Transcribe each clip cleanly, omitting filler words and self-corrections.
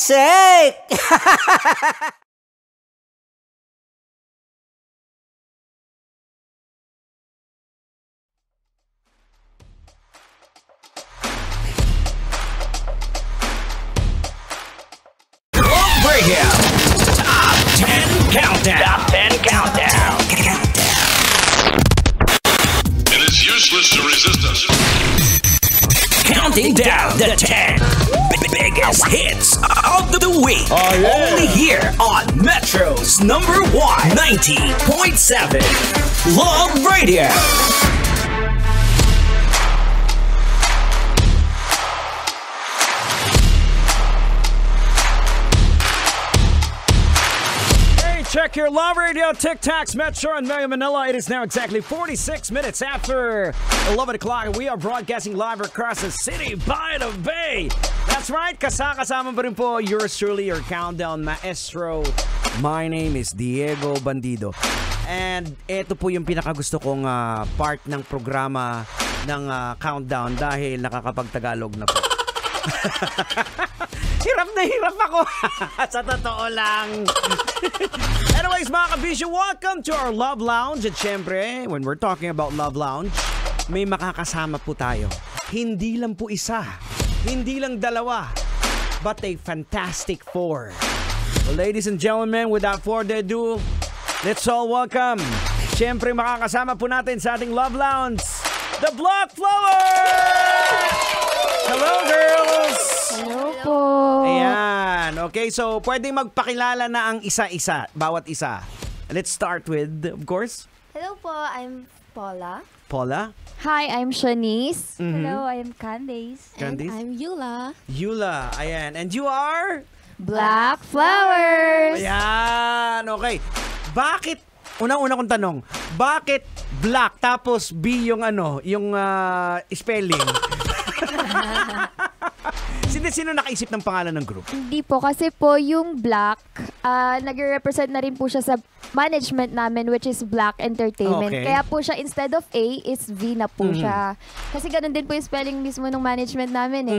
sake! Radio Top 10 Countdown. Top 10 Countdown. It is useless to resist us. Counting down the 10 biggest hits of the week. Oh, yeah. Only here on Metro's number 1, 90.7 Love Radio. Check your Love Radio Tic-Tacs, Metro and Mega Manila. It is now exactly 46 minutes after 11 o'clock and we are broadcasting live across the city by the bay. That's right, kasama pa rin po yours truly, your countdown maestro. My name is Diego Bandido. And ito po yung pinakagusto kong part ng programa ng countdown dahil nakakapagtagalog na po. Hirap na hirap ako. Sa totoo lang. Anyways, mga kabisyo, welcome to our Love Lounge. At syempre, when we're talking about Love Lounge, may makakasama po tayo. Hindi lang po isa, hindi lang dalawa, but a fantastic four. Well, ladies and gentlemen, without further ado, let's all welcome. Syempre, makakasama po natin sa ating Love Lounge, the Block Flowers! Hello, girls! Hello po. Ayan. Okay, so pwedeng magpakilala na ang isa-isa, bawat isa. Let's start with, of course, Hello po, I'm Paula. Paula. Hi, I'm Shanice. Mhm. Hello, I'm Candace. Candice. And I'm Yula. Yula. Ayan. And you are? Black Flowers. Ayan. Okay. Bakit, unang-una kong tanong, bakit black tapos B yung yung spelling? Sino nakaisip ng pangalan ng group? Hindi po, kasi po yung Black, nag-represent na rin po siya sa management namin, which is Black Entertainment. Okay. Kaya po siya, instead of A, is V na po siya. Kasi ganun din po yung spelling mismo ng management namin eh.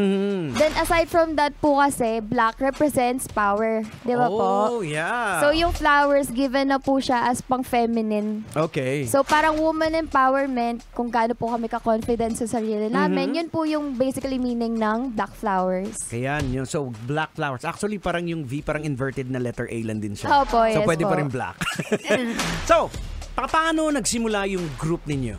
Then aside from that po kasi, Black represents power. Di ba po? Oh, yeah. So yung flowers, given na po siya as pang feminine. Okay. So parang woman empowerment, kung gaano po kami ka-confident sa sarili namin, yun po yung basically meaning ng Black Flowers. Ayan, yung so Black Flowers. Actually, parang yung V, parang inverted na letter A lang din siya. Opo, So yes pwede po. pa rin black. So, paano nagsimula yung group ninyo?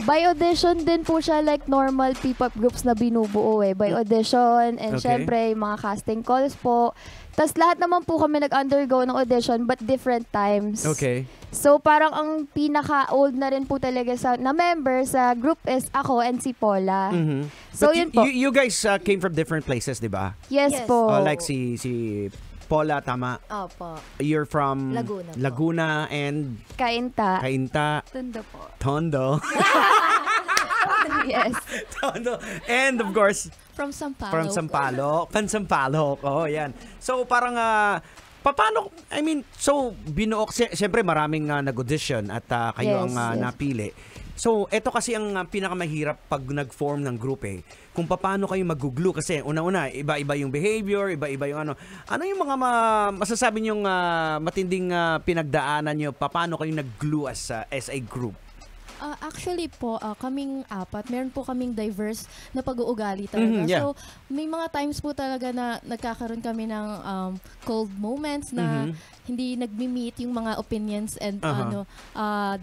By audition din po siya, like normal P-pop groups na binubuo eh. By audition, and Okay. syempre mga casting calls po. Tapos lahat naman po kami nag-undergo ng audition, but different times. Okay. So parang ang pinaka-old na rin po talaga na member sa group is ako and si Paula. So But yun po. You guys came from different places, di ba? Yes po. Like si Paula, tama? Opo. You're from Laguna po. Laguna and Kainta. Cainta, Tondo po. Tondo. Yes. Tondo. And of course, From Sampaloc. from Sampaloc. Pansampaloc. Oh, yan. So parang paano, I mean, so binuo, siyempre maraming nag-audition at kayo Yes, ang yes. napili. So, eto kasi ang pinakamahirap pag nag-form ng group eh. Kung paano kayo mag-glue kasi una-una, iba-iba yung behavior, iba-iba yung ano. Ano yung mga masasabi nyong matinding pinagdaanan nyo, paano kayo nag-glue as a group? Actually po, kaming apat, meron po kaming diverse na pag-uugali talaga. Yeah. So, may mga times po talaga na nagkakaroon kami ng cold moments na hindi nagmi-meet yung mga opinions and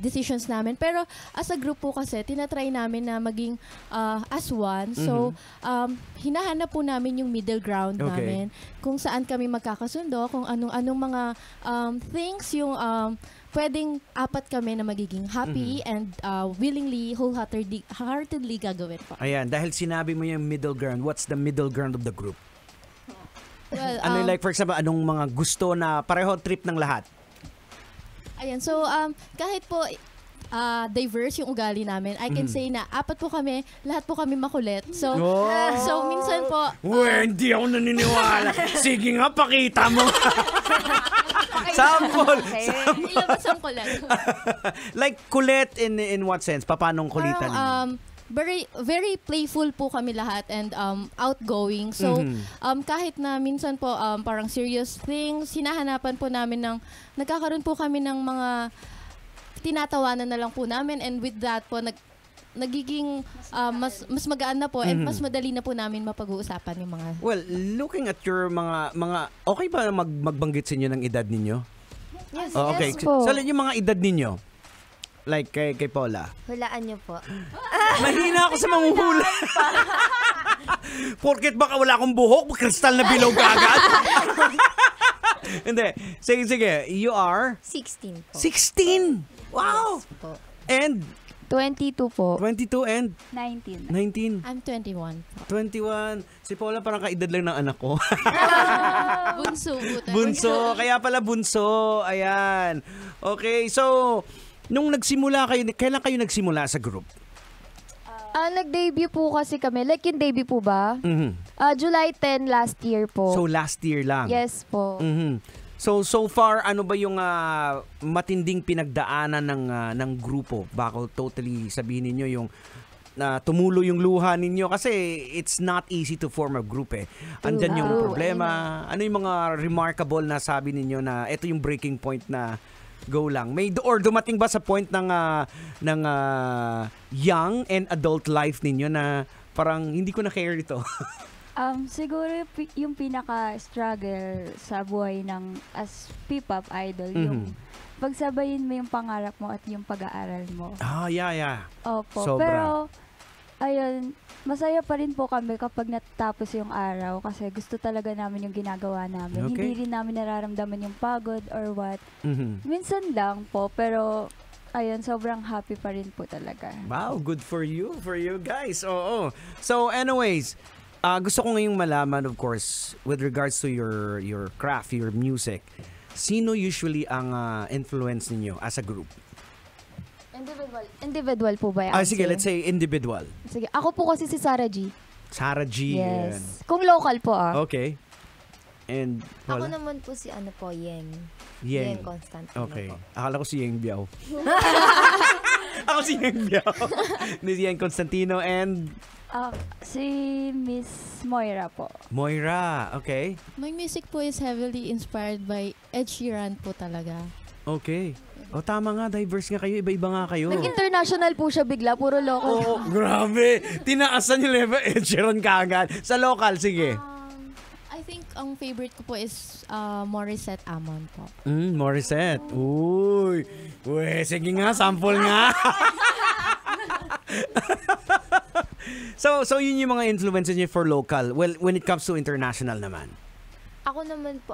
decisions namin. Pero as a group po kasi, tinatry namin na maging as one. So, hinahanap po namin yung middle ground namin. Kung saan kami magkakasundo, kung anong mga things yung pwedeng apat kami na magiging happy and willingly, wholeheartedly gagawin po. Ayan, dahil sinabi mo yung middle ground, what's the middle ground of the group? Well, Ano like for example, anong mga gusto na pareho trip ng lahat? ayan, so kahit po diverse yung ugali namin, I can say na apat po kami, lahat po kami makulit. So, so minsan po... Hindi ako naniniwala. Sige nga, pakita mo. Sample. Ilabasang ko lang. Like kulit in what sense? Paanong kulitan Parang, ninyo? very very playful po kami lahat and outgoing. So kahit na minsan po parang serious things, hinahanapan po namin nagkakaroon po kami ng mga tinatawanan na lang po namin, and with that po nagiging mas magaan na po and mas madali na po namin mapag-uusapan yung mga... Well, looking at your mga okay ba magbanggit sa inyo ng edad ninyo? Yes, Oh, okay. yes po. So, yung mga edad ninyo? Like kay Paula. Hulaan niyo po. Mahina ako sa manguhula. Porket baka wala akong buhok, kristal na bilog agad. Hindi. Sige. You are? 16 po. 16! Wow! Yes po. And? 22 po. 22 and? 19. 19. I'm 21. 21. Si Paula parang kaedad lang ng anak ko. Bunso po tayo. Bunso. Kaya pala bunso. Ayan. Okay. So, nung nagsimula kayo, kailan kayo nagsimula sa group? Nag-debut po kasi kami. Like yung debut po ba? Mhm. July 10 last year po. So, last year lang? Yes po. Mhm. So far, ano ba yung matinding pinagdaanan ng grupo? Baka totally sabihin ninyo yung tumulo yung luha ninyo kasi it's not easy to form a group eh. Andyan yung problema. Ano yung mga remarkable na sabi ninyo na ito yung breaking point na go lang? Or dumating ba sa point ng young and adult life ninyo na parang hindi ko na care ito? Siguro yung pinaka-struggle sa buhay ng as P-pop idol, yung pagsabayin mo yung pangarap mo at yung pag-aaral mo. Yeah. Opo. Sobra. Pero, ayun, masaya pa rin po kami kapag natapos yung araw kasi gusto talaga namin yung ginagawa namin. Okay. Hindi rin namin nararamdaman yung pagod or what. Mhm. Minsan lang po, pero ayun, sobrang happy pa rin po talaga. Wow, good for you guys. Oo. So anyways, gusto ko ngayong malaman, of course, with regards to your craft, your music, sino usually ang influence ninyo as a group? Individual po ba yan? Sige, let's say individual. Sige, ako po kasi si Sarah G. Sarah G. Yes. Kung local po Okay. And Ako wala? naman po si Yeng. Yeng. Constantino Okay. po. Akala ko si Yeng Biao. Ako si Yeng Biao. Ni Yeng Constantino and Si Miss Moira po. Moira. Okay. My music po is heavily inspired by Ed Sheeran po talaga. Okay. O tama nga, diverse nga kayo, iba-iba nga kayo. Nag-international po siya bigla, puro local. Oh, grabe. Tinaasan yung level. Ed Sheeran kaagad. Sa local, sige. I think ang favorite ko po is Morissette Amon po. Morissette. Uy. Sige nga, sample nga. So yun yung mga influences niyo for local. Well, when it comes to international naman. Ako naman po,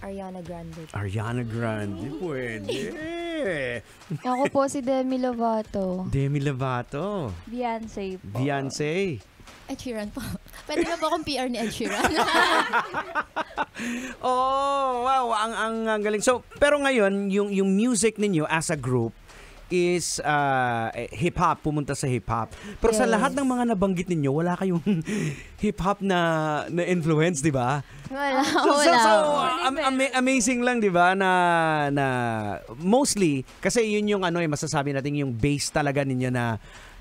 Ariana Grande. Ariana Grande. Pwede. Ako po si Demi Lovato. Demi Lovato. Beyonce po. Beyonce. Ed Sheeran po. Pwede na po akong PR ni Ed Sheeran. Oh, wow. Ang galing. So, pero ngayon, yung music ninyo as a group is hip-hop, pumunta sa hip-hop. Pero sa lahat ng mga nabanggit ninyo, wala kayong hip-hop na influence, di ba? Wala. Amazing lang, di ba, na mostly, kasi yun yung masasabi natin yung base talaga ninyo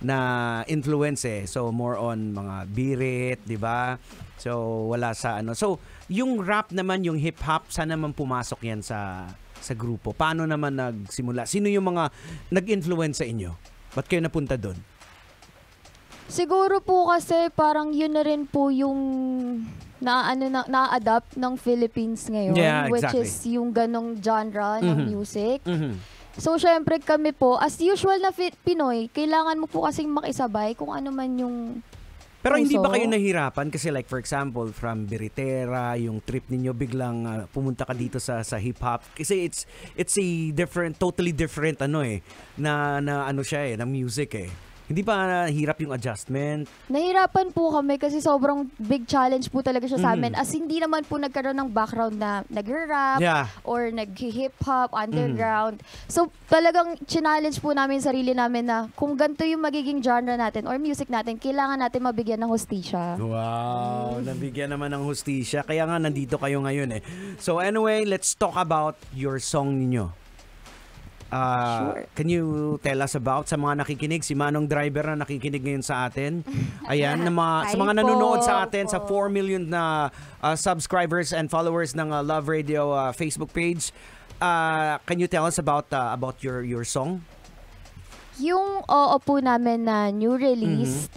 na influence eh. So, more on mga birit, di ba? So, wala sa So, yung rap naman, yung hip-hop, saan naman pumasok yan sa grupo? Paano naman nagsimula? Sino yung mga nag-influence sa inyo? Ba't kayo napunta doon? Siguro po kasi parang yun na rin po yung na-adapt ng Philippines ngayon. Yeah, Which exactly. is yung ganong genre ng music. Mhm. So, syempre kami po, as usual na Pinoy, kailangan mo po kasing makisabay kung ano man yung Pero hindi ba puso. kayo nahirapan? Kasi like for example, from Biritera, yung trip ninyo biglang pumunta ka dito sa hip-hop. Kasi it's a different, totally different na siya na music eh. Hindi ba hirap yung adjustment? Nahirapan po kami kasi sobrang big challenge po talaga siya sa amin. As hindi naman po nagkaroon ng background na nag-rap Yeah. or nag-hip-hop, underground. So talagang challenge po namin yung sarili namin na kung ganito yung magiging genre natin or music natin, kailangan natin mabigyan ng hustisya. Wow, nabigyan naman ng hustisya. Kaya nga nandito kayo ngayon eh. So anyway, let's talk about your song ninyo. Can you tell us about sa mga nakikinig, si Manong Driver na nakikinig ngayon sa atin? Ayan, sa mga nanonood sa atin sa 4 million na subscribers and followers ng Love Radio Facebook page. Can you tell us about your song? Yung oo po namin na new release,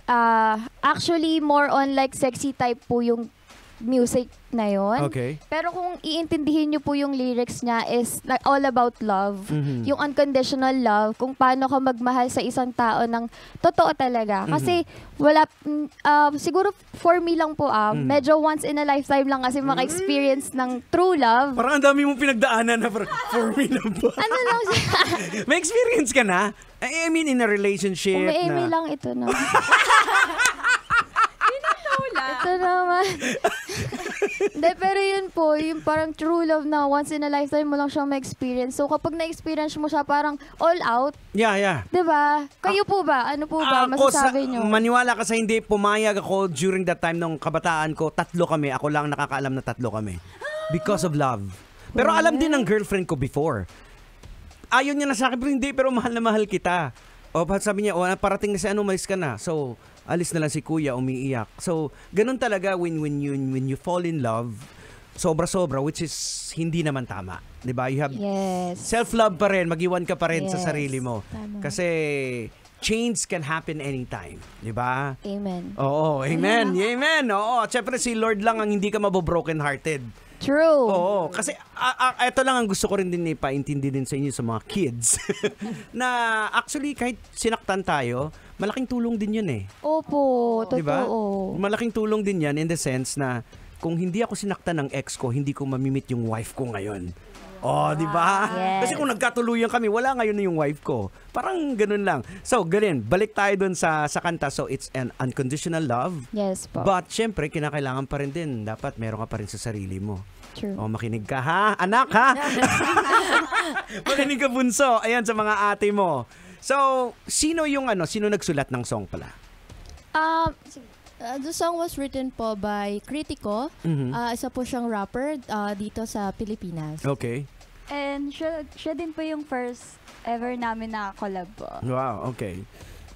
actually more on like sexy type po yung music na yon. Okay. Pero kung iintindihin nyo po yung lyrics niya is like all about love. Yung unconditional love, kung paano ka magmahal sa isang tao ng totoo talaga. Kasi wala, siguro for me lang po, medyo once in a lifetime lang kasi maka-experience ng true love. Parang ang dami mong pinagdaanan na for me lang po. Ano lang siya? May experience ka na? I mean, in a relationship Umi-emi lang ito na. Ito naman. Hindi, pero yun po, yung parang true love na once in a lifetime mo lang siyang ma-experience. So kapag na-experience mo siya parang all out, Yeah. diba? Kayo po ba? Ano po ba? Masasabi nyo? Maniwala ka sa hindi, pumayag ako during that time nung kabataan ko, 3 kami. Ako lang nakakaalam na 3 kami. Because of love. Pero alam din ng girlfriend ko before. Ayaw niya na sa akin, pero mahal na mahal kita. O sabi niya, parating na si umalis ka na. So, alis na lang si kuya, umiiyak. So, ganun talaga when you fall in love, sobra-sobra, which is hindi naman tama. Diba? You have self-love pa rin, mag-iwan ka pa rin sa sarili mo. Tama. Kasi change can happen anytime. Diba? Amen. Oo, amen. Amen. Oo, syempre si Lord lang ang hindi ka mabobroken hearted. True. Oo, kasi ito lang ang gusto ko rin din ipaintindi din sa inyo sa mga kids. Na actually kahit sinaktan tayo, malaking tulong din yun eh. Opo, totoo. Diba? Malaking tulong din yan in the sense na kung hindi ako sinaktan ng ex ko, hindi ko mamimit yung wife ko ngayon. Oh, di ba? Yes. Kasi kung nagkatuluyan kami, wala ngayon na yung wife ko. Parang ganun lang. So, ganun. Balik tayo dun sa kanta. So, it's an unconditional love. Yes po. But, syempre, kinakailangan pa rin din. Dapat meron ka pa rin sa sarili mo. True. Oh, makinig ka ha? Anak ha? Makinig ka bunso. Ayan, sa mga ate mo. So, sino nagsulat ng song pala? The song was written po by Critico. Isa po siyang rapper dito sa Pilipinas. Okay. And siya din po yung first ever namin na collab po. Wow, okay.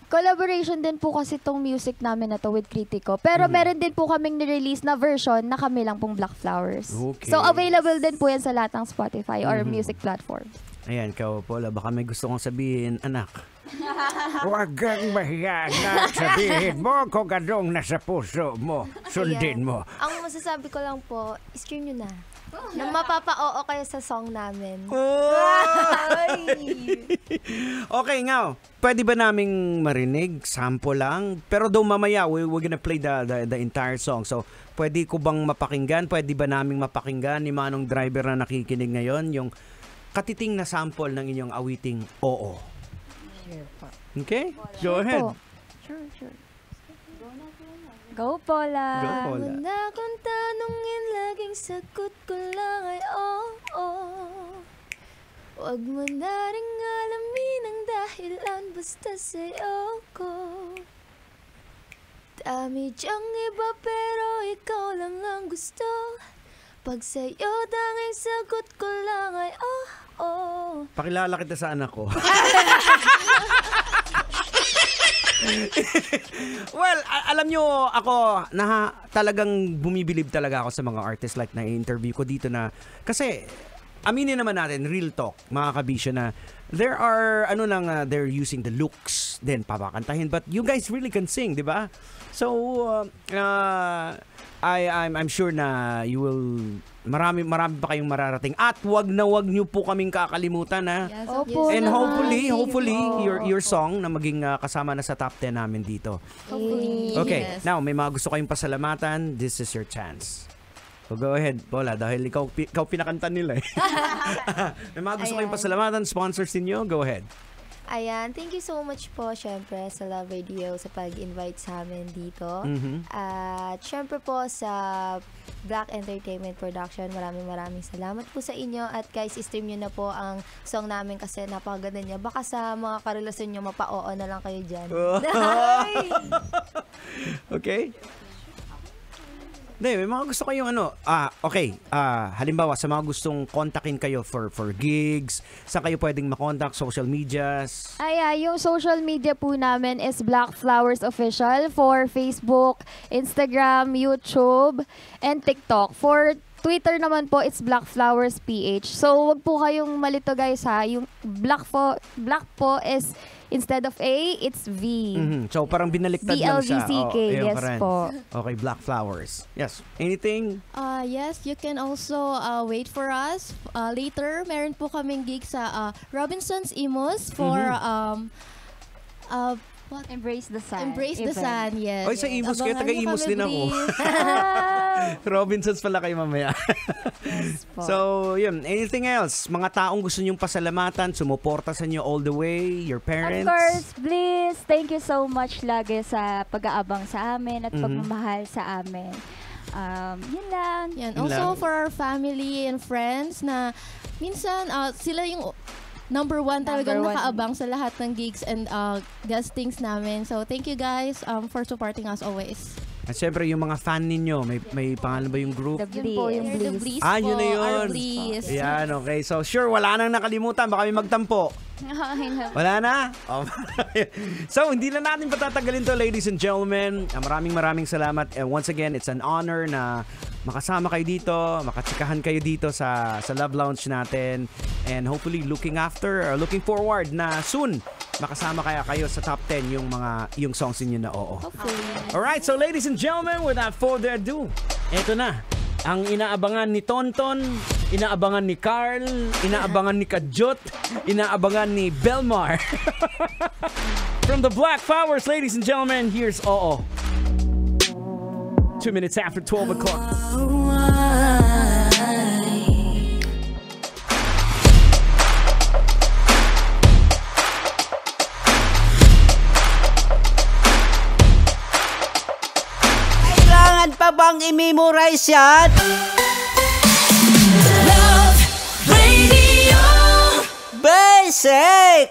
Collaboration din po kasi tong music namin na to with Critico. Pero meron din po kaming nirelease na version na kami lang pong Black Flowers. Okay. So available din po yan sa lahat ng Spotify or music platforms. Ayan, ikaw, Paula, baka may gusto kong sabihin, anak. Huwag kang mahiya na sabihin mo kung anong nasa puso mo. Sundin mo. Ang masasabi ko lang po, stream nyo na. Na mapapa-oo kayo sa song namin. Okay nga, pwede ba naming marinig? Sample lang? Pero daw mamaya, we're gonna play the entire song. So, pwede ko bang mapakinggan? Pwede ba naming mapakinggan ni Manong Driver na nakikinig ngayon? Yung katiting na sample ng inyong awiting Oo. Okay? Go ahead. Sure. Go, Paula. Go, Paula. Wala kong tanongin, laging sagot ko lang ay oo. Huwag mo na rin alamin ang dahilan basta sa'yo ko. Dami diyang iba pero ikaw lang ang gusto. Pag sa'yo tanging sagot ko lang ay oo. Pakilala kita sa anak ko. Well, alam nyo, ako, talagang bumibilib talaga ako sa mga artists like na-interview ko dito na, kasi, aminin naman natin, real talk, mga kabisyo na, there are, they're using the looks, then papakantahin, but you guys really can sing, di ba? So, I'm sure na you will, marami pa kayong mararating. At wag nyo po kaming kakalimutan ha. Yes, Opo, And naman. hopefully Thank you. your song na maging kasama na sa top 10 namin dito. Okay, Yes. now may mga gusto kayong pasalamatan. This is your chance. So go ahead, Paula, dahil ikaw pinakanta nila eh. May mga gusto kayong pasalamatan, sponsors ninyo, go ahead. Ayan, thank you so much po syempre sa Love Radio sa pag-invite sa amin dito. At syempre po sa Black Entertainment Production, maraming salamat po sa inyo. At guys, stream nyo na po ang song namin kasi napakaganda niya. Baka sa mga karelasyon nyo, mapa-oo na lang kayo dyan. Okay. Hindi, may mga gusto kayong halimbawa sa mga gustong kontakin kayo for gigs, saan kayo pwedeng makontak, social medias? Yung social media po namin is Black Flowers Official for Facebook, Instagram, YouTube, and TikTok. For Twitter naman po, it's Black Flowers PH. So, wag po kayong malito guys ha. Yung Black po is instead of A, it's V. So, parang binaliktad lang siya. VLVCK, yes po. Okay, Black Flowers. Yes. Anything? Yes, you can also wait for us. Later, meron po kaming gig sa Robinson's Imus for Embrace the Sun. Embrace the Sun, yes. Oy, sa Imus kayo, Abangan taga-Imus nyo din kami, ako. please. Robinsons pala kayo mamaya. So, yun. Anything else? Mga taong gusto nyong pasalamatan, sumuporta sa inyo all the way, your parents? Of course, please. Thank you so much lagi sa pag-aabang sa amin at pagmamahal sa amin. Yun lang. Yan. Yun Also lang. for our family and friends na minsan sila yung number one talagang Number one. nakaabang sa lahat ng gigs and guestings namin. So thank you guys for supporting us always. At syempre, yung mga fan ninyo, may pangalan ba yung group? The Yun po yung The Bliss. Bliss Yun na po, yun. our Bliss. Ayan, okay. So, sure, wala nang nakalimutan. Baka may magtampo. Wala na? Oh. So, hindi na natin patatagalin to, ladies and gentlemen. Maraming salamat. And once again, it's an honor na makasama kayo dito, makatsikahan kayo dito sa Love Lounge natin. And hopefully, looking forward na soon, makasama kaya kayo sa top 10 yung songs niyo na oo. Alright, so ladies and gentlemen, without further ado, eto na. Ang inaabangan ni Tonton, inaabangan ni Carl, inaabangan ni Kajot, inaabangan ni Belmar. From the Black Flowers, ladies and gentlemen, here's Oo. 2 minutes after 12 o'clock. Kailangan pa bang i-memorize yan? Love Radio. Basic!